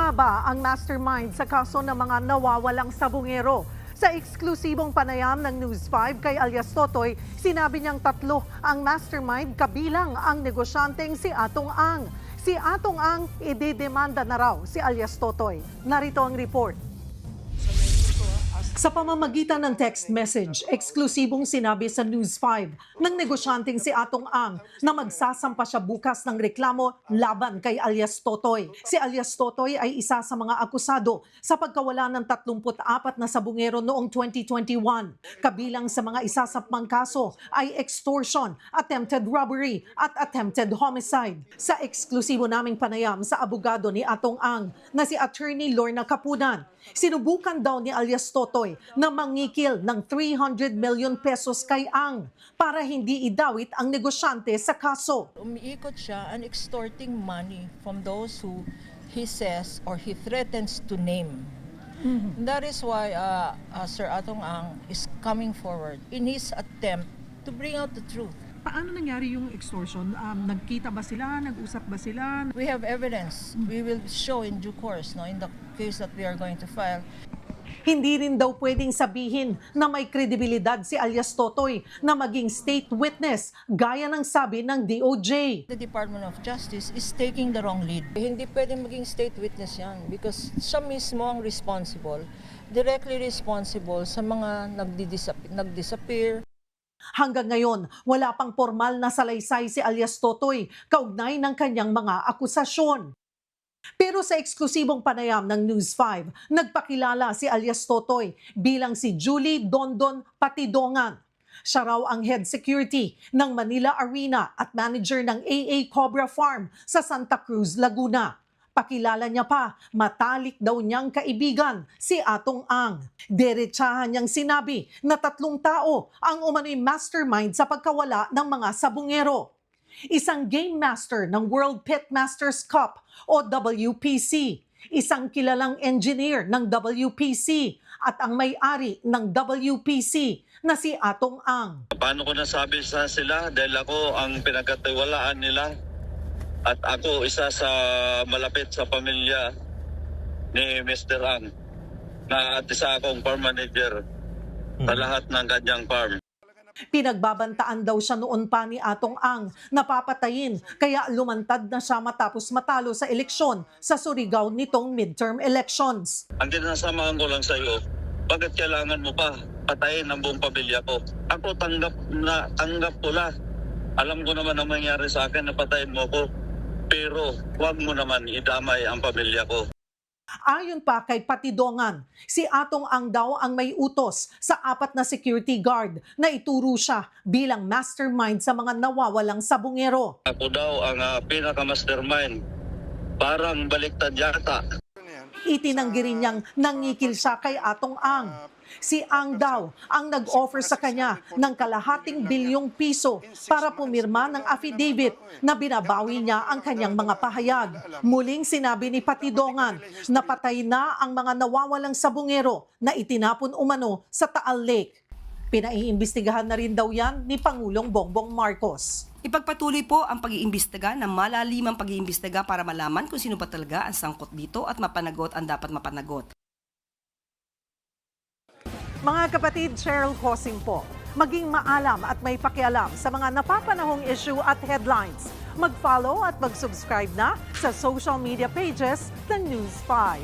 nga ba ang mastermind sa kaso ng mga nawawalang sabungero? Sa eksklusibong panayam ng News 5 kay alias Totoy, sinabi niyang 3 ang mastermind kabilang ang negosyanteng si Atong Ang. Si Atong Ang idedemanda na raw si alias Totoy. Narito ang report. Sa pamamagitan ng text message, eksklusibong sinabi sa News 5 ng negosyanteng si Atong Ang na magsasampa siya bukas ng reklamo laban kay alias Totoy. Si alias Totoy ay isa sa mga akusado sa pagkawala ng 34 na sabungero noong 2021. Kabilang sa mga isasapang kaso ay extortion, attempted robbery at attempted homicide. Sa eksklusibo naming panayam sa abogado ni Atong Ang na si Attorney Lorna Capunan, sinubukan daw ni alias Totoy na mangikil ng 300 million pesos kay Ang para hindi idawit ang negosyante sa kaso. Umiikot siya and extorting money from those who he says or he threatens to name. That is why Sir Atong Ang is coming forward in his attempt to bring out the truth. Paano nangyari yung extortion? Nagkita ba sila? Nag-usap ba sila? We have evidence. We will show in due course, in the case that we are going to file. Hindi rin daw pwedeng sabihin na may kredibilidad si alias Totoy na maging state witness gaya ng sabi ng DOJ. The Department of Justice is taking the wrong lead. Hindi pwedeng maging state witness yan because siya mismo ang responsible, directly responsible sa mga nag-disappear. Hanggang ngayon, wala pang formal na salaysay si alias Totoy kaugnay ng kanyang mga akusasyon. Pero sa eksklusibong panayam ng News 5, nagpakilala si alias Totoy bilang si Julie Dondon Patidongan. Siya raw ang head security ng Manila Arena at manager ng AA Cobra Farm sa Santa Cruz, Laguna. Pakilala niya pa, matalik daw niyang kaibigan si Atong Ang. Diretsahan niyang sinabi na 3 tao ang umano'y mastermind sa pagkawala ng mga sabungero. Isang game master ng World Pit Masters Cup o WPC, isang kilalang engineer ng WPC at ang may-ari ng WPC na si Atong Ang. Paano ko nasabi sa sila dahil ako ang pinagkatiwalaan nila at ako isa sa malapit sa pamilya ni Mr. Ang na at isa akong farm manager sa lahat ng kanyang farm. Pinagbabantaan daw siya noon pa ni Atong Ang na papatayin kaya lumantad na siya matapos matalo sa eleksyon sa Surigao nitong midterm elections. Ang kinasamahan ko lang sa iyo, bakit kailangan mo pa patayin ang buong pamilya ko? Ako tanggap ko lang. Alam ko naman ang mangyari sa akin na patayin mo ko, pero huwag mo naman idamay ang pamilya ko. Ayon pa kay Patidongan, si Atong Ang daw ang may utos sa 4 na security guard na ituro siya bilang mastermind sa mga nawawalang sabungero. Ako daw ang pinaka-mastermind. Parang baliktad yata. Itinanggi rin niyang nangikil siya kay Atong Ang. Si Ang daw ang nag-offer sa kanya ng kalahating bilyong piso para pumirma ng affidavit na binabawi niya ang kanyang mga pahayag. Muling sinabi ni Patidongan na patay na ang mga nawawalang sabungero na itinapon umano sa Taal Lake. Pinaiimbestigahan na rin daw yan ni Pangulong Bongbong Marcos. Ipagpatuloy po ang pag-iimbestiga ng malalimang pag-iimbestiga para malaman kung sino ba talaga ang sangkot dito at mapanagot ang dapat mapanagot. Mga kapatid, Cheryl Cosing po. Maging maalam at may pakialam sa mga napapanahong issue at headlines. Mag-follow at mag-subscribe na sa social media pages ng News 5.